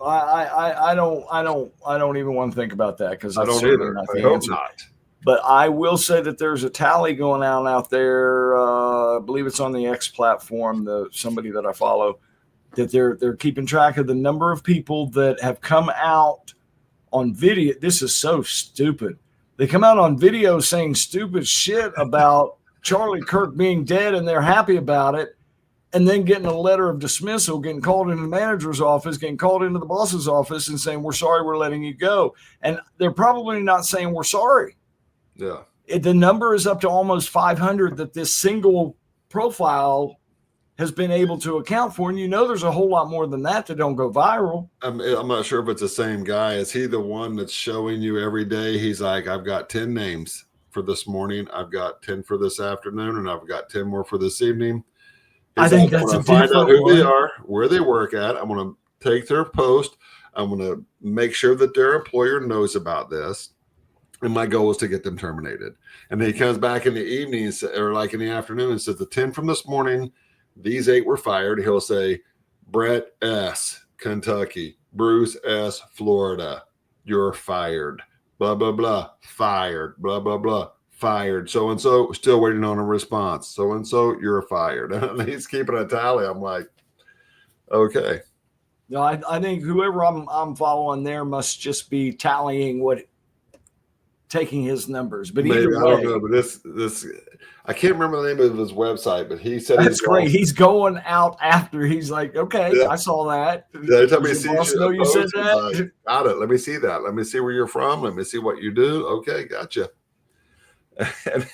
I don't even want to think about that because I don't either. I hope not. But I will say that there's a tally going on out there. I believe it's on the X platform. Somebody that I follow, that they're keeping track of the number of people that have come out on video. This is so stupid. They come out on video saying stupid shit about Charlie Kirk being dead, and they're happy about it, and then getting a letter of dismissal, getting called into the manager's office, getting called into the boss's office, and saying, "We're sorry, we're letting you go." And they're probably not saying we're sorry. Yeah. The number is up to almost 500 that this single profile has been able to account for. And there's a whole lot more than that don't go viral. I'm not sure if it's the same guy. Is he the one that's showing you every day? He's like, I've got 10 names for this morning. I've got 10 for this afternoon, and I've got 10 more for this evening. I think that's a find out who one. they are, where they work at. I'm going to take their post. I'm going to make sure that their employer knows about this. And my goal is to get them terminated. And then he comes back in the evening or like in the afternoon and says, the 10 from this morning, these 8 were fired. He'll say, Brett S., Kentucky, Bruce S., Florida, you're fired. Blah, blah, blah, fired. Blah, blah, blah, fired. So-and-so, still waiting on a response. So-and-so, you're fired. And he's keeping a tally. I'm like, okay. No, I think whoever I'm following there must just be tallying taking his numbers. But maybe, either way, I don't know. But this I can't remember the name of his website, but he said that's great. He's going out after. He's like, okay, yeah. I saw that. Every time he sees you said that. Like, got it. Let me see that. Let me see where you're from. Let me see what you do. Okay, gotcha. And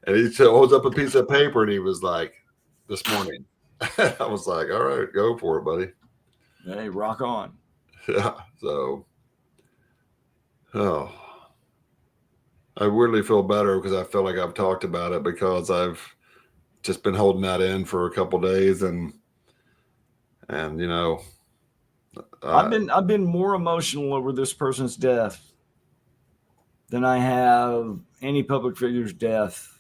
he holds up a piece of paper and he was like, this morning. I was like, all right, go for it, buddy. Hey, rock on. Yeah. So, I really feel better because I feel like I've talked about it because I've just been holding that in for a couple of days and I've been more emotional over this person's death than I have any public figure's death.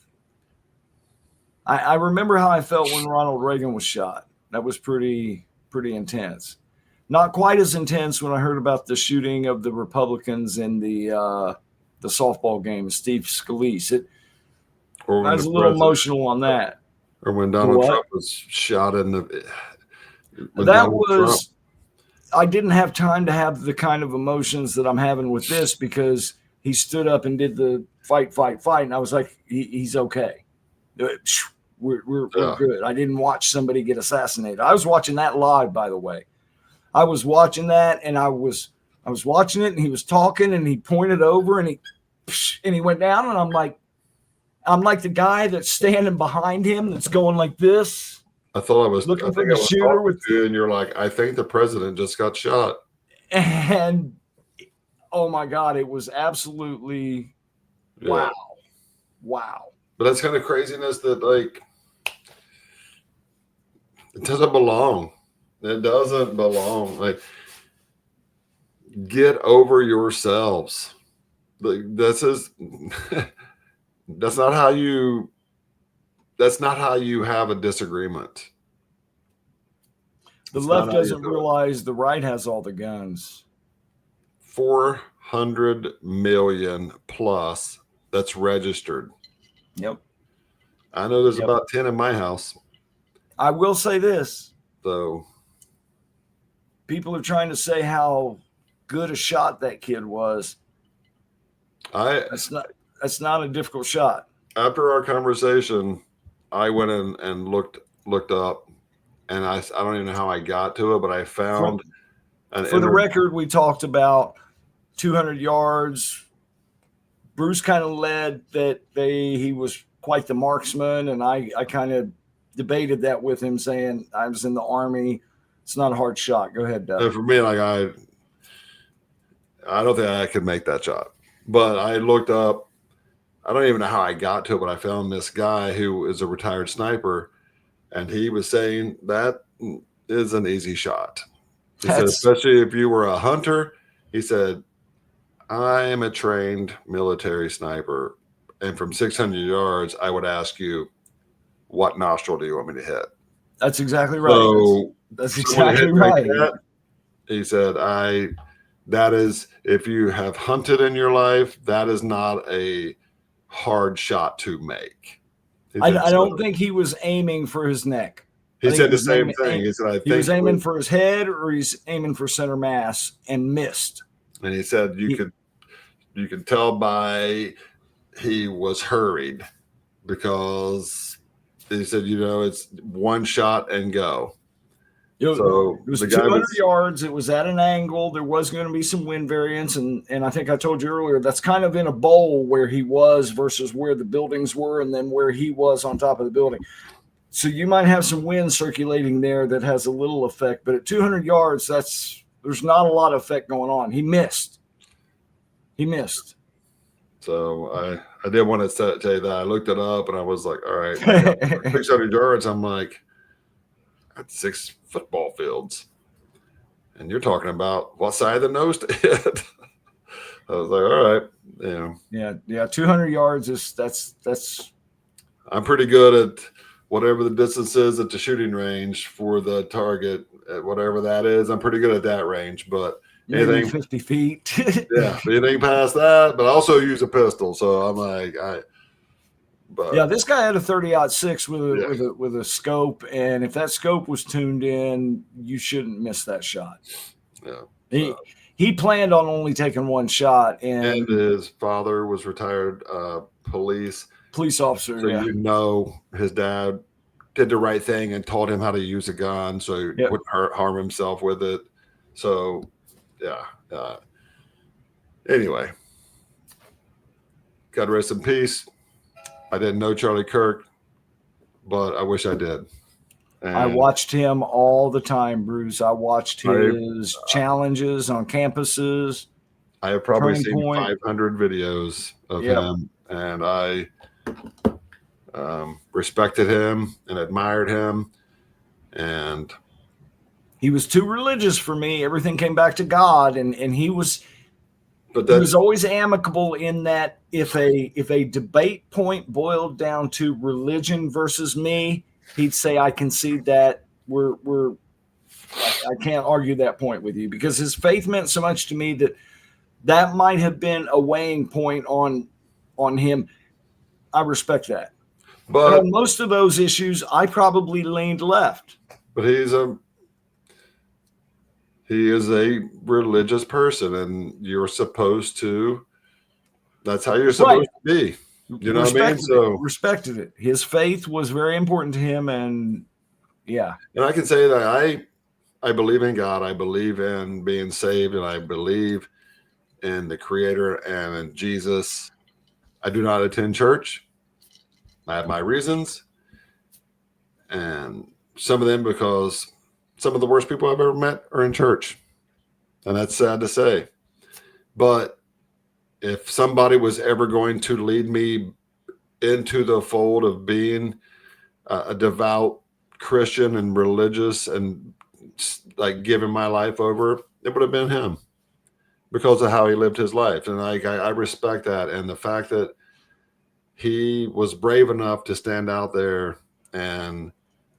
I remember how I felt when Ronald Reagan was shot. That was pretty intense. Not quite as intense when I heard about the shooting of the Republicans in the softball game, Steve Scalise. I was a little emotional on that. Or when Donald Trump was shot in the. I didn't have time to have the kind of emotions that I'm having with this because he stood up and did the fight. And I was like, he's okay. We're good. I didn't watch somebody get assassinated. I was watching that live, by the way. I was watching that and I was watching it and he was talking and he pointed over and he went down and I'm like the guy that's standing behind him that's going like this. I thought I was looking for the shooter with you, and you're like, I think the president just got shot. And oh my God, it was absolutely wow. But that's kind of craziness that like it doesn't belong. It doesn't belong. Like, get over yourselves. Like, that's not how you have a disagreement. The left doesn't realize the right has all the guns. 400 million plus that's registered. Yep. I know there's about 10 in my house. I will say this. So people are trying to say how good a shot that kid was. That's not a difficult shot. After our conversation, I went in and looked up, and I don't even know how I got to it, but I found for the record, we talked about 200 yards. Bruce kind of led that he was quite the marksman, and I kind of debated that with him, saying I was in the Army. It's not a hard shot. Go ahead, Doug. And for me, like I don't think I could make that shot. But I looked up. I don't even know how I got to it, but I found this guy who is a retired sniper, and he was saying that is an easy shot. He said, especially if you were a hunter, he said, I am a trained military sniper. And from 600 yards, I would ask you, what nostril do you want me to hit? That's exactly right. So that's exactly right. Like he said, that is, if you have hunted in your life, that is not a hard shot to make. I don't think he was aiming for his neck. He said the same thing. He said, he was aiming for his head, or he's aiming for center mass and missed. And he said you could tell by he was hurried, because he said, it's one shot and go. So it was 200 yards. It was at an angle. There was going to be some wind variance. And I think I told you earlier, that's kind of in a bowl where he was versus where the buildings were, and then where he was on top of the building. So you might have some wind circulating there that has a little effect. But at 200 yards, there's not a lot of effect going on. He missed. So I did want to tell you that. I looked it up and I was like, all right, 600 yards. I'm like, that's 6 football fields. And you're talking about what side of the nose to hit. I was like, all right. Yeah. 200 yards that's. I'm pretty good at whatever the distance is at the shooting range for the target, at whatever that is. I'm pretty good at that range, but anything 50 feet. Yeah, anything past that, but I also use a pistol. So I'm like, this guy had a 30-06 with a scope, and if that scope was tuned in, you shouldn't miss that shot. Yeah, he planned on only taking one shot, and his father was retired police officer. So his dad did the right thing and taught him how to use a gun, so he wouldn't harm himself with it. So anyway, God rest in peace. I didn't know Charlie Kirk, but I wish I did. And I watched him all the time, Bruce. I watched his challenges on campuses. I have probably seen 500 videos of him, and I respected him and admired him. And he was too religious for me. Everything came back to God, and he was. But he was always amicable in that if a debate point boiled down to religion versus me, he'd say, I concede that. I can't argue that point with you, because his faith meant so much to me that might have been a weighing point on him. I respect that. But on most of those issues, I probably leaned left. But he is a religious person, and you're supposed to. That's how you're supposed to be. You know what I mean? So respected it. His faith was very important to him, and And I can say that I believe in God. I believe in being saved, and I believe in the Creator and in Jesus. I do not attend church. I have my reasons, and some of them because some of the worst people I've ever met are in church. And that's sad to say. But if somebody was ever going to lead me into the fold of being a devout Christian and religious and like giving my life over, it would have been him, because of how he lived his life. And I respect that. And the fact that he was brave enough to stand out there, and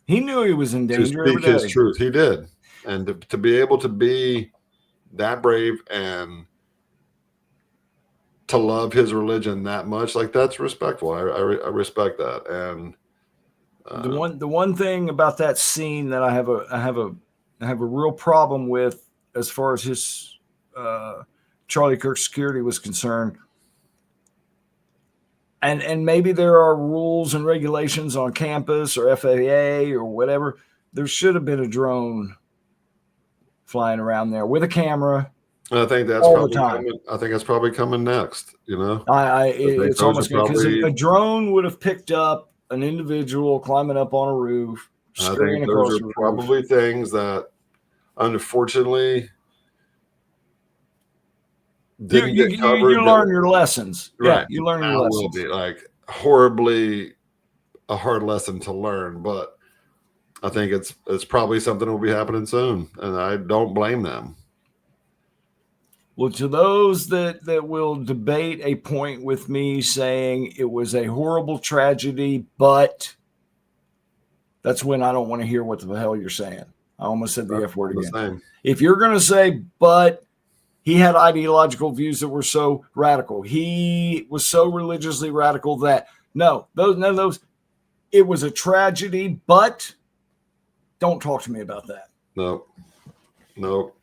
he knew he was in danger. To speak his truth. He did. And to be able to be that brave and to love his religion that much, like, that's respectful. I respect that. And the one thing about that scene that I have a real problem with, as far as his Charlie Kirk security was concerned, and maybe there are rules and regulations on campus or FAA or whatever. There should have been a drone flying around there with a camera. I think that's probably coming. I think that's probably coming next. It's almost because a drone would have picked up an individual climbing up on a roof. I think those are probably things that, unfortunately, didn't get covered. You learn your lessons. Right. Yeah, you learn your lessons. Will be like horribly a hard lesson to learn, but I think it's probably something that will be happening soon, and I don't blame them. Well, to those that will debate a point with me saying it was a horrible tragedy, but that's when I don't want to hear what the hell you're saying. I almost said the F word again. If you're going to say, but he had ideological views that were so radical, he was so religiously radical that none of those, it was a tragedy, but don't talk to me about that. No.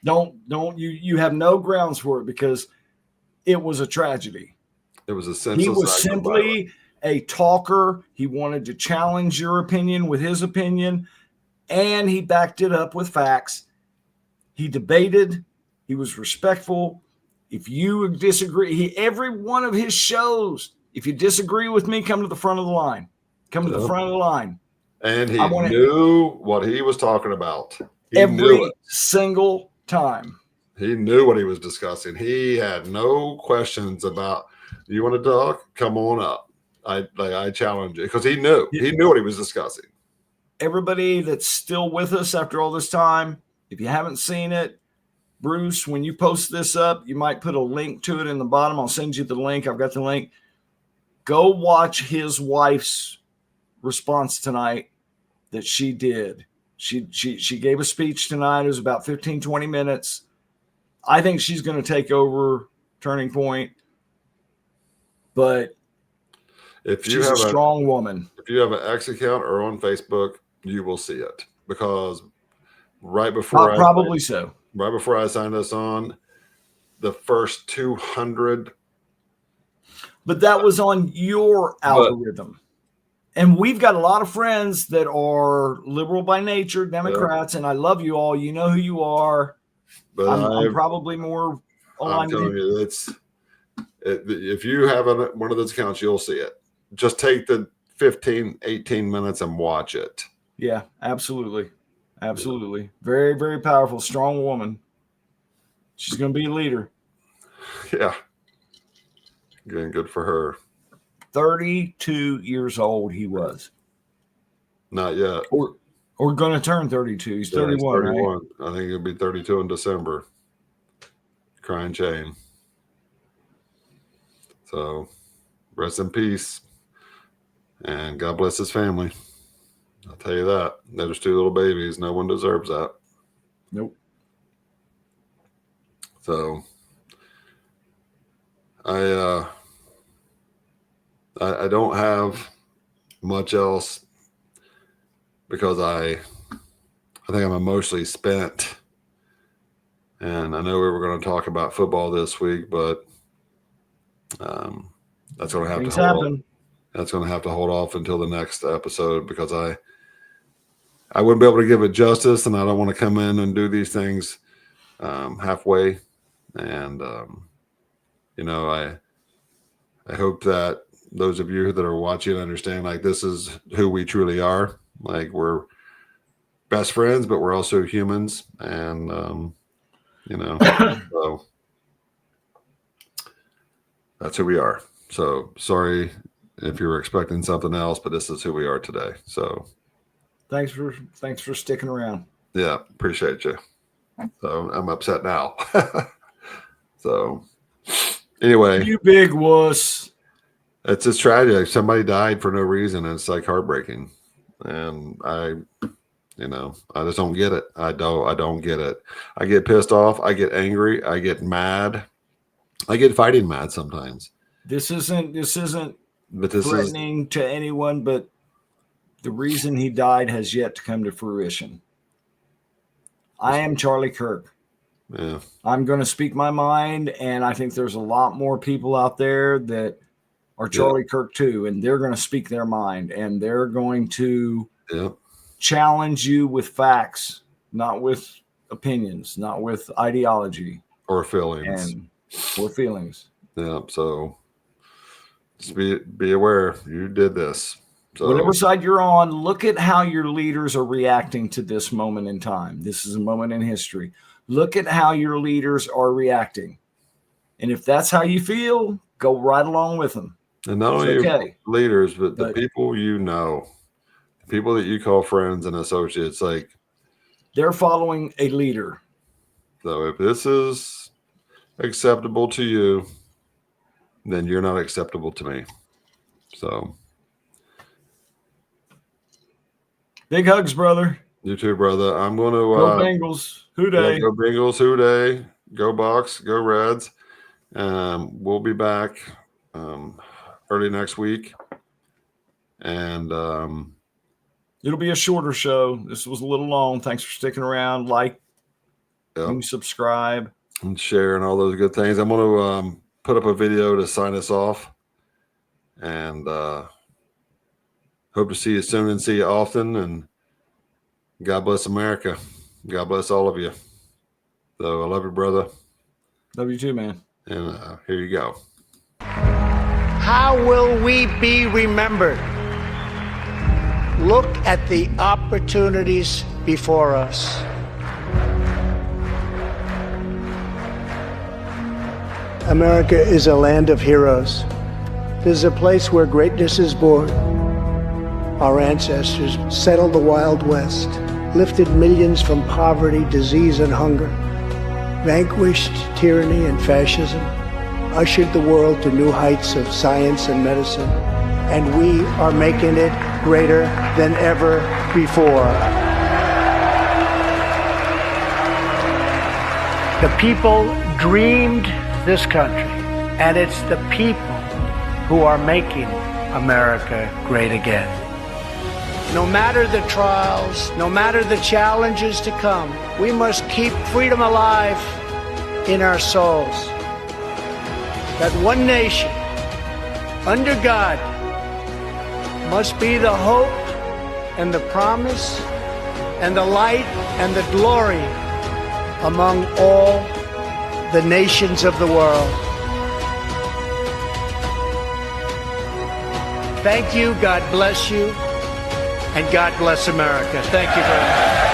Don't you have no grounds for it because it was a tragedy. It was a senseless. He was simply a talker. He wanted to challenge your opinion with his opinion, and he backed it up with facts. He debated. He was respectful. If you disagree, every one of his shows, if you disagree with me, come to the front of the line. Come to the front of the line. And he knew what he was talking about. Every single time. He knew what he was discussing. He had no questions about, you want to talk? Come on up. I challenge you because he knew what he was discussing. Everybody that's still with us after all this time, if you haven't seen it, Bruce, when you post this up, you might put a link to it in the bottom. I'll send you the link. I've got the link. Go watch his wife's response tonight that she did. She gave a speech tonight. It was about 15, 20 minutes. I think she's going to take over Turning Point. But if she's a strong woman. If you have an X account or on Facebook, you will see it. Because right before I signed us on, the first 200. But that was on your algorithm. And we've got a lot of friends that are liberal by nature, Democrats, and I love you all. You know who you are. But I'm probably more aligned. I'm telling you, if you have one of those accounts, you'll see it. Just take the 15, 18 minutes and watch it. Yeah, absolutely. Absolutely. Very, very powerful, strong woman. She's going to be a leader. Yeah. Good for her. 32 years old he was. Not yet. Or going to turn 32. He's 31, he's 31. Right? I think he'll be 32 in December. Crying shame. So, rest in peace. And God bless his family. I'll tell you that. They're just two little babies. No one deserves that. Nope. So, I don't have much else because I think I'm emotionally spent. And I know we were going to talk about football this week, but that's going to have to hold off. That's going to have to hold off until the next episode because I wouldn't be able to give it justice, and I don't want to come in and do these things halfway. And I hope that those of you that are watching understand, like, this is who we truly are. Like, we're best friends, but we're also humans. And, so that's who we are. So sorry if you were expecting something else, but this is who we are today. So thanks for sticking around. Yeah. Appreciate you. So I'm upset now. So anyway, you big wuss. It's just tragic. Somebody died for no reason. And it's like heartbreaking. And I just don't get it. I don't get it. I get pissed off. I get angry. I get mad. I get fighting mad sometimes. This isn't threatening to anyone, but the reason he died has yet to come to fruition. I am Charlie Kirk. Yeah. I'm going to speak my mind, and I think there's a lot more people out there that are Charlie Kirk too, and they're going to speak their mind, and they're going to challenge you with facts, not with opinions, not with ideology or feelings. Yeah. So just be aware. You did this. So whatever side you're on, look at how your leaders are reacting to this moment in time. This is a moment in history. Look at how your leaders are reacting. And if that's how you feel, go right along with them. And not only leaders, but the people you know. The people that you call friends and associates, like, they're following a leader. so if this is acceptable to you, then you're not acceptable to me. So big hugs, brother. you too, brother. I'm going to Go Bengals. Who day? yeah, go Bengals. Who day? Go Bucks. Go Reds. We'll be back early next week, and it'll be a shorter show. This was a little long. Thanks for sticking around. Like, and subscribe, and share, and all those good things. I'm going to put up a video to sign us off, and hope to see you soon and see you often. And God bless America. God bless all of you. So I love you, brother. Love you too, man. And here you go. How will we be remembered? Look at the opportunities before us. America is a land of heroes. It is a place where greatness is born. Our ancestors settled the Wild West, lifted millions from poverty, disease, and hunger, vanquished tyranny and fascism, ushered the world to new heights of science and medicine, and we are making it greater than ever before. The people dreamed this country, and it's the people who are making America great again. No matter the trials, no matter the challenges to come, we must keep freedom alive in our souls. That one nation, under God, must be the hope and the promise and the light and the glory among all the nations of the world. Thank you, God bless you, and God bless America. Thank you very much.